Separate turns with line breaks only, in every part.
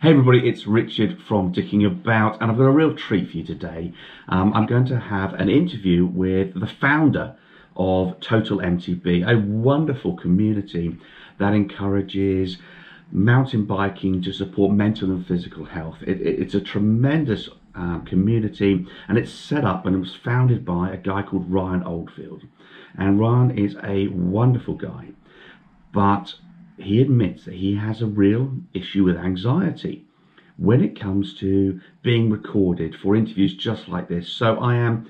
Hey everybody, it's Richard from Dicking About, and I've got a real treat for you today. I'm going to have an interview with the founder of TotalMTB, a wonderful community that encourages mountain biking to support mental and physical health. It's a tremendous community, and it's set up and it was founded by a guy called Ryan Oldfield. And Ryan is a wonderful guy, but he admits that he has a real issue with anxiety when it comes to being recorded for interviews just like this. So I am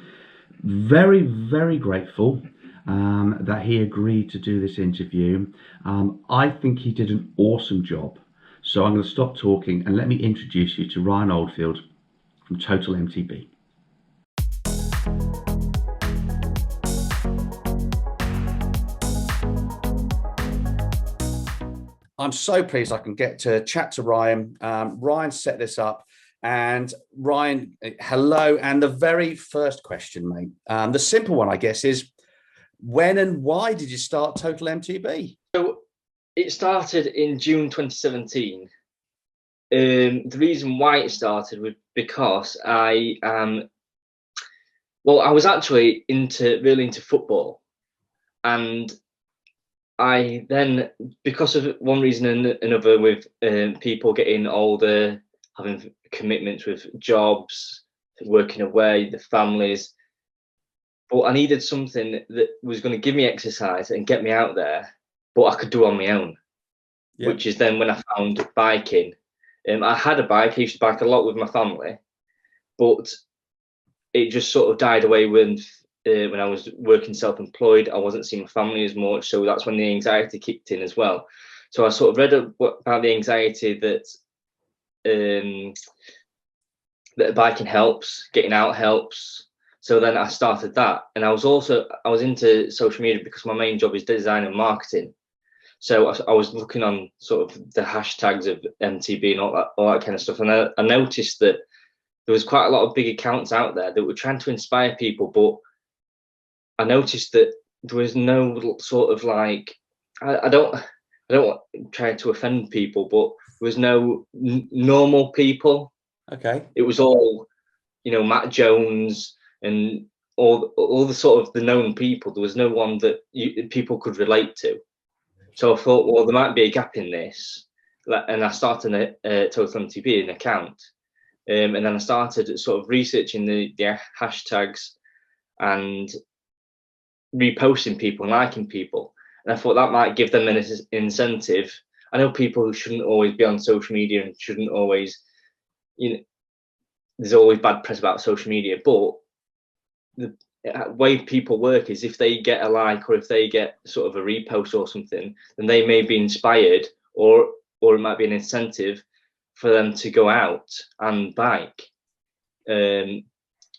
very, very grateful that he agreed to do this interview. I think he did an awesome job. So I'm going to stop talking and let me introduce you to Ryan Oldfield from TotalMTB. I'm so pleased I can get to chat to Ryan. Ryan set this up. And Ryan, hello. And the very first question, mate, the simple one, I guess, is when and why did you start TotalMTB?
So it started in June 2017. The reason why it started was because I was actually really into football, and I then, because of one reason and another, with people getting older, having commitments with jobs, working away, the families, but I needed something that was going to give me exercise and get me out there, but I could do on my own. Yep. Which is then when I found biking. I had a bike. I used to bike a lot with my family, but it just sort of died away when I was working self-employed. I wasn't seeing my family as much, so that's when the anxiety kicked in as well. So I sort of read about the anxiety that biking helps, getting out helps. So then I started that, and I was into social media because my main job is design and marketing. So I was looking on sort of the hashtags of MTB and all that kind of stuff, and I noticed that there was quite a lot of big accounts out there that were trying to inspire people, but I noticed that there was no sort of like, I don't try to offend people, but there was no normal people.
Okay.
It was all, Matt Jones and all the sort of the known people. There was no one that people could relate to. So I thought, well, there might be a gap in this, and I started a TotalMTB, an account, and then I started sort of researching the hashtags and reposting people and liking people, and I thought that might give them an incentive. I know people who shouldn't always be on social media and shouldn't always, there's always bad press about social media, but the way people work is if they get a like or if they get sort of a repost or something, then they may be inspired, or it might be an incentive for them to go out and bike. They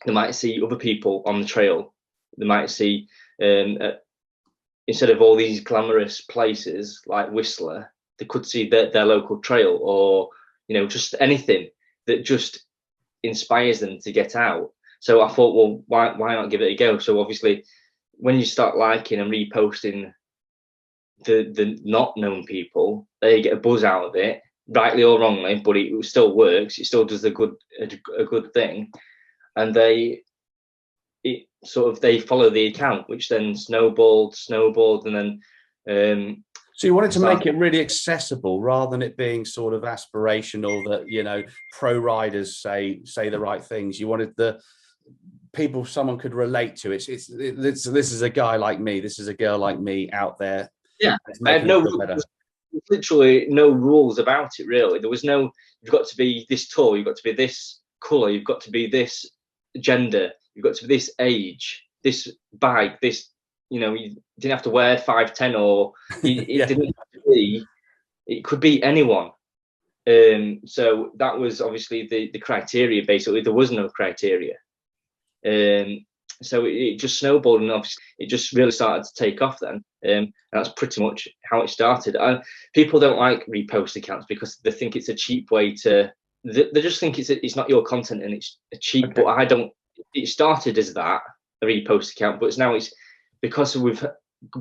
might see other people on the trail. They might see, instead of all these glamorous places like Whistler, they could see their local trail, or just anything that just inspires them to get out. So I thought, well, why not give it a go? So obviously, when you start liking and reposting the not known people, they get a buzz out of it, rightly or wrongly, but it still works. It still does a good thing, and they follow the account, which then snowballed, and then.
So you wanted to make it really accessible rather than it being sort of aspirational that, pro riders say the right things. You wanted the people someone could relate to. This is a guy like me. This is a girl like me out there.
Yeah, I had literally no rules about it, really. There was no, you've got to be this tall, you've got to be this colour, you've got to be this gender, you've got to be this age, this bike, this, you didn't have to wear 5'10", or it didn't have to be, it could be anyone. So that was obviously the criteria. Basically, there was no criteria. So it just snowballed, and obviously it just really started to take off then. And that's pretty much how it started. People don't like repost accounts because they think it's a cheap way to. They just think it's not your content and it's cheap. Okay. But I don't. It started as that, a repost account, but it's because we've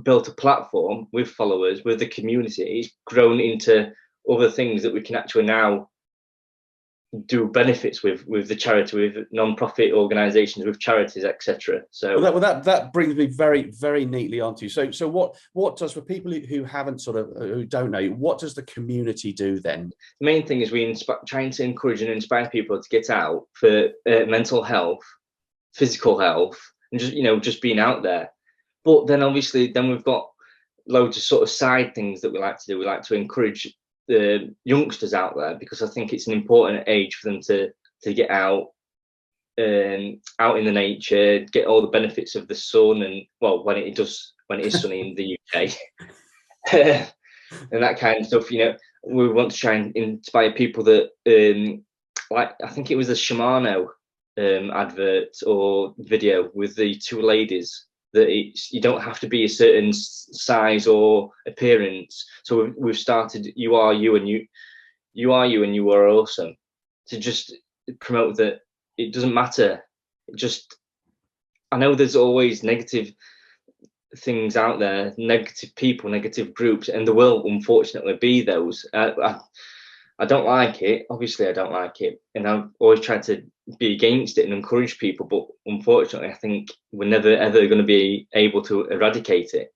built a platform with followers, with the community. It's grown into other things that we can actually now do benefits with the charity, with non-profit organisations, with charities, etc. So
that brings me very, very neatly onto you. So what does, for people who haven't who don't know, what does the community do then?
The main thing is we trying to encourage and inspire people to get out for mental health, physical health, and just being out there. But then obviously we've got loads of sort of side things that we like to do. We like to encourage the youngsters out there, because I think it's an important age for them to get out in the nature, get all the benefits of the sun, and well, when it is sunny in the UK, and that kind of stuff. We want to try and inspire people that like, I think it was a Shimano advert or video with the two ladies, that you don't have to be a certain size or appearance. So we've started you are you and you are you and you are awesome, to just promote that it doesn't matter. I know there's always negative things out there, negative people, negative groups, and there will unfortunately be those. I don't like it. Obviously, I don't like it, and I've always tried to be against it and encourage people. But unfortunately, I think we're never ever going to be able to eradicate it.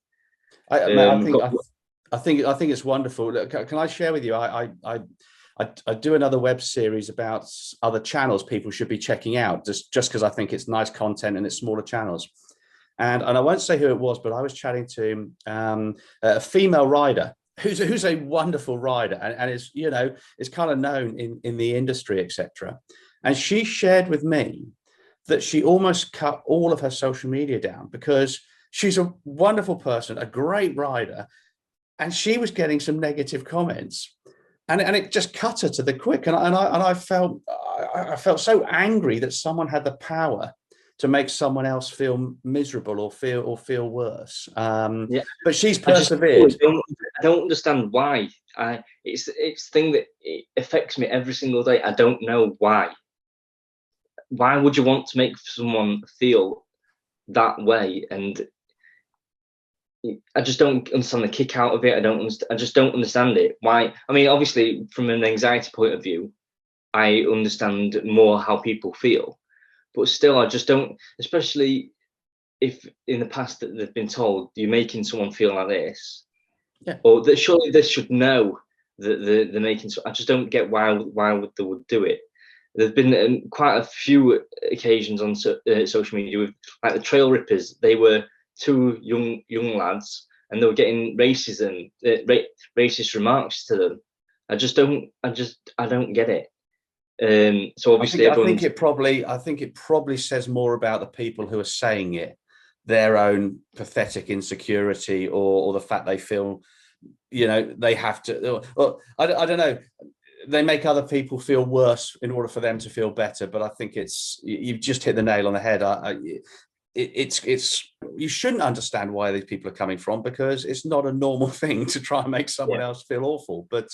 I think it's wonderful. Can I share with you? I do another web series about other channels people should be checking out, just because I think it's nice content and it's smaller channels. And I won't say who it was, but I was chatting to a female rider who's a wonderful rider, and is is kind of known in the industry, etc. And she shared with me that she almost cut all of her social media down, because she's a wonderful person, a great rider, and she was getting some negative comments, and it just cut her to the quick. And I felt so angry that someone had the power to make someone else feel miserable or feel worse.
Yeah,
but she's persevered.
I don't understand why. It's the thing that it affects me every single day. I don't know why. Why would you want to make someone feel that way? And I just don't understand the kick out of it. I just don't understand it. Why? I mean, obviously, from an anxiety point of view, I understand more how people feel. But still, I just don't, especially if in the past that they've been told you're making someone feel like this,
yeah,
or that surely they should know that they're making. I just don't get why they would do it. There've been quite a few occasions on social media with, like, the trail rippers. They were two young lads, and they were getting racist remarks to them. I don't get it. So obviously,
I think it probably says more about the people who are saying it, their own pathetic insecurity, or the fact they feel, they have to. Or I don't know. They make other people feel worse in order for them to feel better. But I think you've just hit the nail on the head. It's you shouldn't understand why these people are coming from, because it's not a normal thing to try and make someone else feel awful. But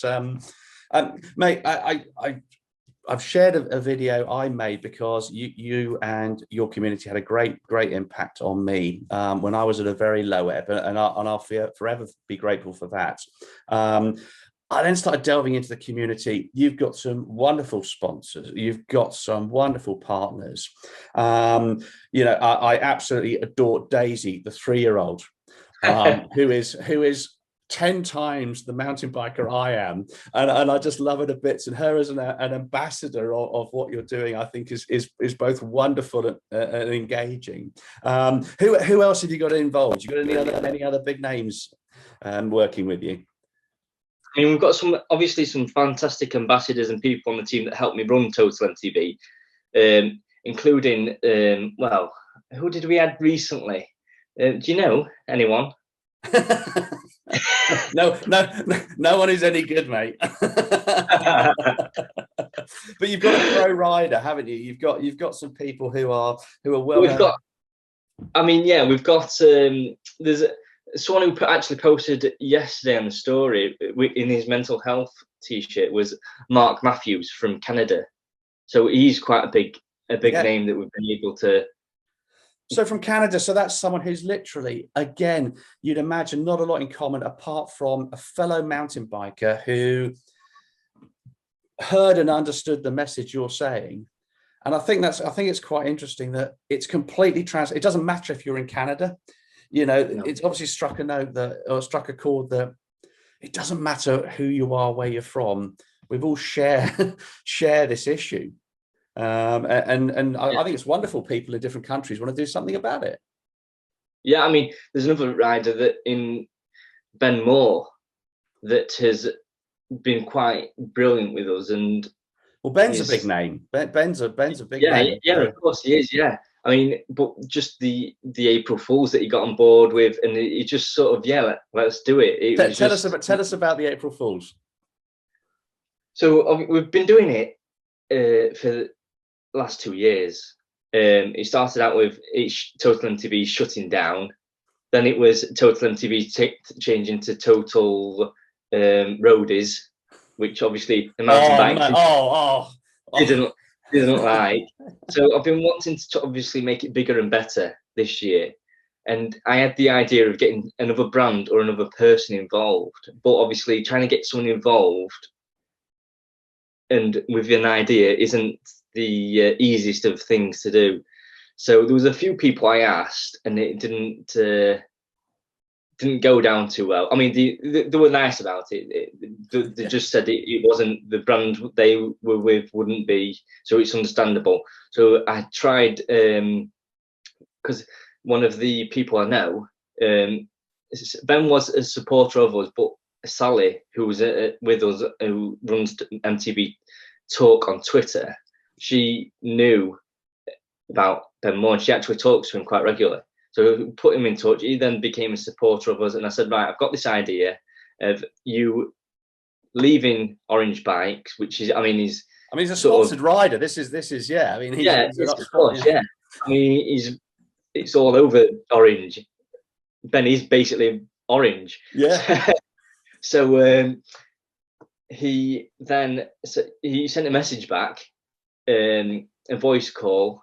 mate, I've shared a video I made because you and your community had a great impact on me when I was at a very low ebb, and I'll forever be grateful for that. I then started delving into the community. You've got some wonderful sponsors. You've got some wonderful partners. I absolutely adore Daisy, the 3-year-old, who is 10 times the mountain biker I am, and I just love her to bits. And her as an ambassador of what you're doing, I think is both wonderful and engaging. Who else have you got involved? You got any other big names working with you?
I mean, we've got some fantastic ambassadors and people on the team that helped me run TotalMTB, including well, who did we add recently? Do you know anyone?
No one is any good, mate. But you've got a pro rider, haven't you? You've got some people who are well.
We've got there's someone who actually posted yesterday on the story in his mental health t-shirt was Mark Matthews from Canada. So he's quite a big name that we've been able to.
So from Canada, so that's someone who's literally, again, you'd imagine not a lot in common apart from a fellow mountain biker who heard and understood the message you're saying. And I think it's quite interesting that it's completely it doesn't matter if you're in Canada,
No.
it's obviously struck a chord that it doesn't matter who you are, where you're from. We've all share this issue. And I think it's wonderful people in different countries want to do something about it.
Yeah, I mean, there's another rider that in Ben Moore that has been quite brilliant with us, and
well, Ben's a big name. Ben's a big name.
Yeah, of course he is. Yeah, I mean, but just the April Fools that he got on board with, and he just sort of let's do it.
Tell us about the April Fools.
So we've been doing it for the last 2 years. It started out with TotalMTB shutting down, then it was TotalMTB changing to Total Roadies, which obviously the mountain bike didn't like. So I've been wanting to obviously make it bigger and better this year, and I had the idea of getting another brand or another person involved, but obviously trying to get someone involved and with an idea isn't the easiest of things to do. So there was a few people I asked, and it didn't go down too well. I mean, they were nice about it. They just said it wasn't the brand they were with, wouldn't be, so it's understandable. So I tried, because one of the people I know, Ben was a supporter of us, but Sally, who was with us, who runs MTB Talk on Twitter, she knew about Ben Moore, and she actually talks to him quite regularly. So we put him in touch. He then became a supporter of us, and I said, right, I've got this idea of you leaving Orangebikes, which is, he's
a sponsored rider. This is yeah. I mean,
of course, yeah. I mean, it's all over Orange. Ben is basically orange.
Yeah.
So he sent a message back, a voice call,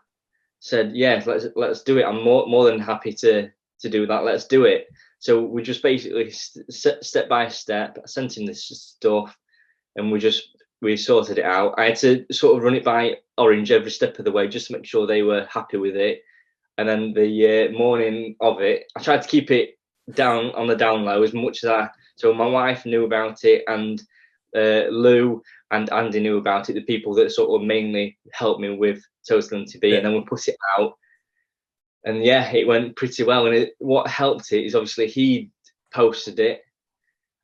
said, yeah, let's do it. I'm more than happy to do that. Let's do it. So we just basically step by step sent him this stuff, and we sorted it out. I had to sort of run it by Orange every step of the way just to make sure they were happy with it. And then the morning of it, I tried to keep it down on the down low as much as so my wife knew about it, and Lou and Andy knew about it, the people that sort of mainly helped me with TotalMTB, and then we put it out, and it went pretty well. And what helped it is obviously he posted it,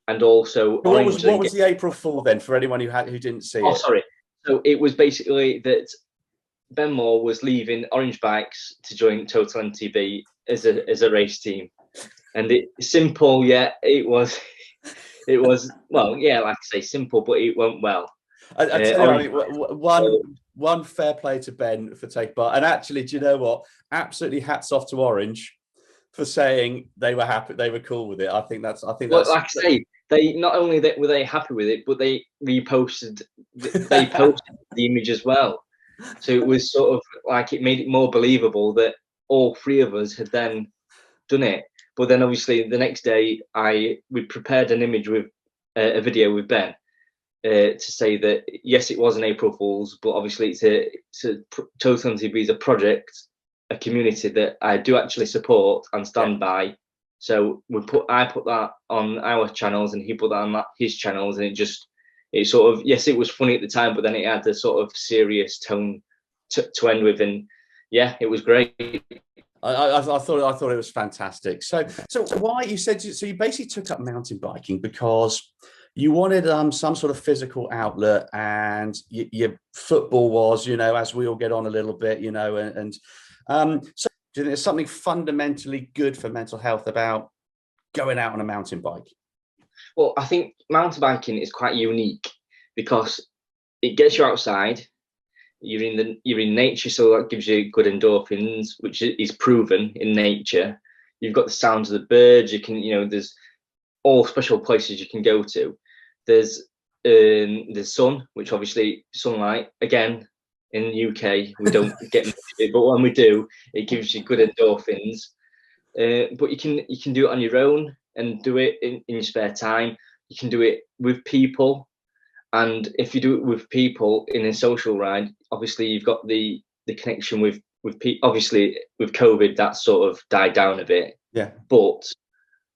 and also
what was the April Fool then for anyone who didn't see it?
Sorry. So it was basically that Ben Moore was leaving Orangebikes to join TotalMTB as a race team, and it's simple. It was well, like I say, simple, but it went well.
I tell you, one fair play to Ben for taking part, and actually, do you know what? Absolutely, hats off to Orange for saying they were happy, they were cool with it. I think that's. Well,
like I say, they not only were they happy with it, but they posted the image as well. So it was sort of like it made it more believable that all three of us had then done it. But then obviously the next day we prepared an image with a video with Ben to say that yes, it was an April Fool's, but obviously it's a TotalMTB is a project, a community that I do actually support and stand by. So I put that on our channels, and he put that on his channels, and it sort of, yes, it was funny at the time, but then it had a sort of serious tone to end with, and it was great.
I thought it was fantastic. So why you said so you basically took up mountain biking because you wanted some sort of physical outlet, and your football was, as we all get on a little bit, so do you think there's something fundamentally good for mental health about going out on a mountain bike?
Well, I think mountain biking is quite unique because it gets you outside. You're in nature, so that gives you good endorphins, which is proven in nature. You've got the sounds of the birds. You can, there's all special places you can go to. There's the sun, which obviously sunlight again. In the UK, we don't get much of it, but when we do, it gives you good endorphins. But you can do it on your own and do it in your spare time. You can do it with people, And if you do it with people in a social ride, obviously you've got the connection with people. Obviously with COVID, that sort of died down a bit.
Yeah.
But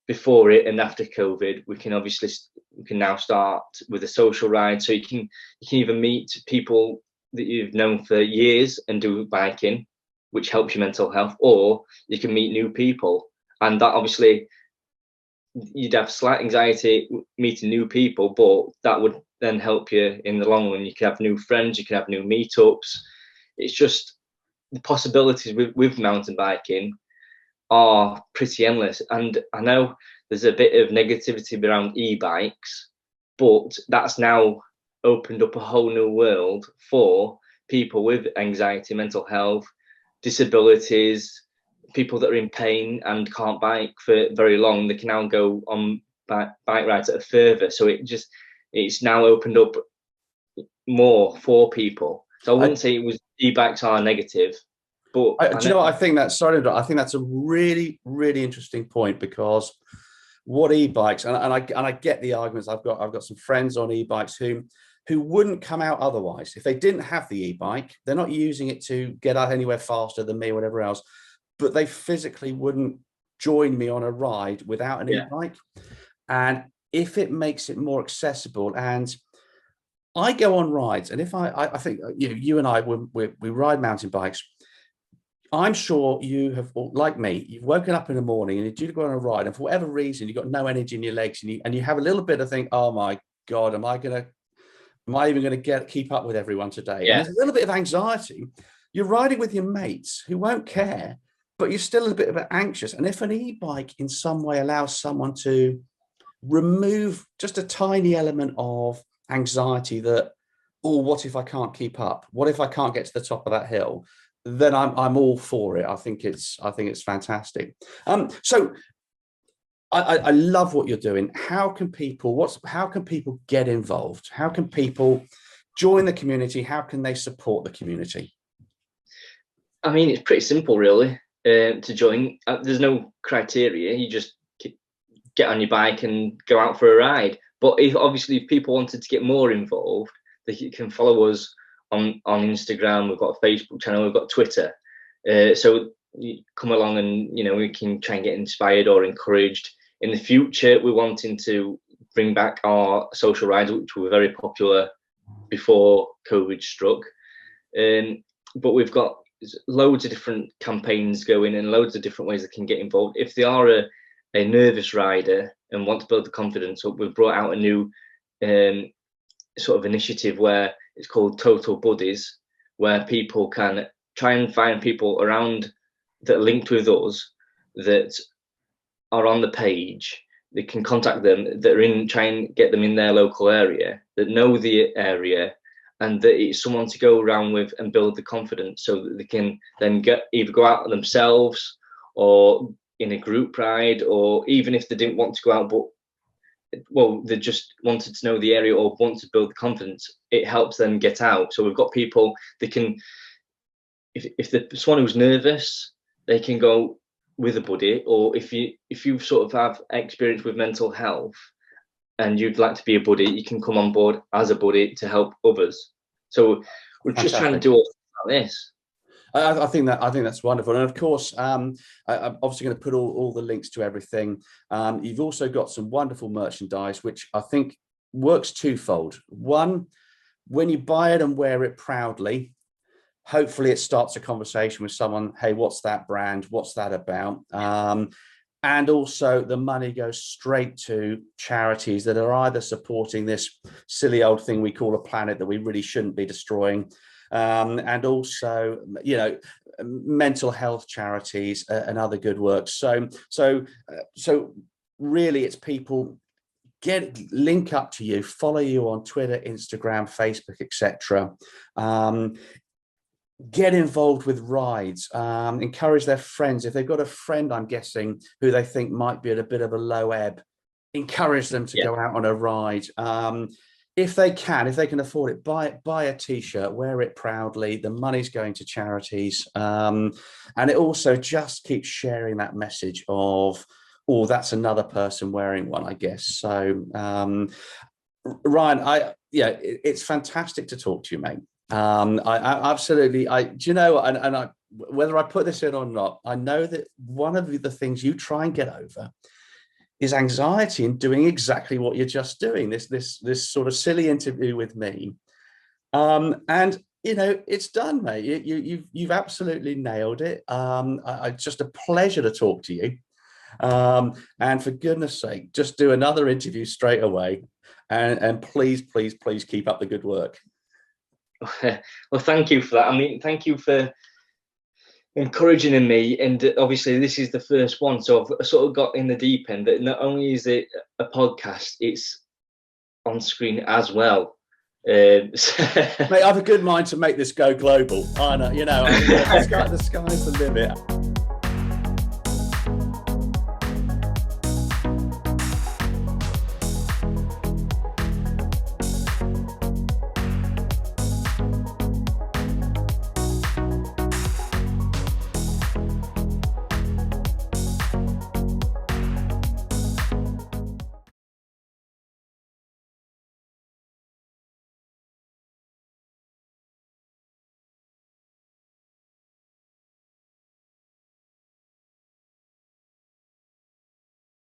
before it and after COVID, we can now start with a social ride. So you can even meet people that you've known for years and do biking, which helps your mental health, or you can meet new people. And that obviously you'd have slight anxiety meeting new people, but that would then help you in the long run. You can have new friends, you can have new meetups. It's just the possibilities with mountain biking are pretty endless. And I know there's a bit of negativity around e-bikes, but that's now opened up a whole new world for people with anxiety, mental health, disabilities, people that are in pain and can't bike for very long. They can now go on bike rides that are further. So it's now opened up more for people. So I wouldn't say it was e-bikes are negative, but
do you know what I think that's I think that's a really, really interesting point, because what e-bikes, and I get the arguments. I've got some friends on e-bikes who wouldn't come out otherwise if they didn't have the e-bike. They're not using it to get out anywhere faster than me or whatever else, but they physically wouldn't join me on a ride without an e-bike. And if it makes it more accessible, and I go on rides, and if I think you and I, we ride mountain bikes. I'm sure you have, like me, you've woken up in the morning and you're due to go on a ride, and for whatever reason you've got no energy in your legs, and you have a little bit of think, oh my God, am I even going to keep up with everyone today?
Yeah.
And there's a little bit of anxiety. You're riding with your mates who won't care, but you're still a bit anxious. And if an e-bike in some way allows someone to remove just a tiny element of anxiety, that, oh, what if I can't keep up? What if I can't get to the top of that hill? Then I'm all for it. I think it's fantastic. So I love what you're doing. How can people get involved? How can people join the community? How can they support the community?
I mean, it's pretty simple, really, to join. There's no criteria. You just get on your bike and go out for a ride. But if people wanted to get more involved, they can follow us on Instagram. We've got a Facebook channel, we've got Twitter. So you come along and, we can try and get inspired or encouraged. In the future, we're wanting to bring back our social rides, which were very popular before COVID struck. But we've got loads of different campaigns going and loads of different ways they can get involved. If they are a nervous rider and want to build the confidence up, we've brought out a new sort of initiative where it's called Total Buddies, where people can try and find people around that are linked with us that are on the page. They can contact them that are try and get them in their local area, that know the area, and that it's someone to go around with and build the confidence, so that they can then either go out themselves or in a group ride, or even if they didn't want to go out, but they just wanted to know the area or want to build the confidence, it helps them get out. So we've got people that can, if someone who's nervous, they can go with a buddy, or if you sort of have experience with mental health and you'd like to be a buddy, you can come on board as a buddy to help others. So we're just trying to do all like this.
I think that's wonderful, and of course, I'm obviously going to put all the links to everything. You've also got some wonderful merchandise, which I think works twofold. One, when you buy it and wear it proudly, hopefully it starts a conversation with someone. Hey, what's that brand? What's that about? And also the money goes straight to charities that are either supporting this silly old thing we call a planet that we really shouldn't be destroying, and also, mental health charities and other good works. So really, it's people link up to you, follow you on Twitter, Instagram, Facebook, etc. Get involved with rides, encourage their friends. If they've got a friend, I'm guessing, who they think might be at a bit of a low ebb, encourage them to go out on a ride. If they can afford it, buy a t-shirt, wear it proudly. The money's going to charities. And it also just keeps sharing that message of, oh, that's another person wearing one, I guess. So, Ryan, it's fantastic to talk to you, mate. I absolutely, whether I put this in or not, I know that one of the things you try and get over is anxiety in doing exactly what you're just doing, this sort of silly interview with me. And it's done, mate. You've absolutely nailed it. It's just a pleasure to talk to you. And for goodness sake, just do another interview straight away. And please keep up the good work.
Well, thank you for that. I mean, thank you for encouraging me. And obviously, this is the first one, so I've sort of got in the deep end that not only is it a podcast, it's on screen as well.
Mate, I have a good mind to make this go global. I know, the sky's the limit.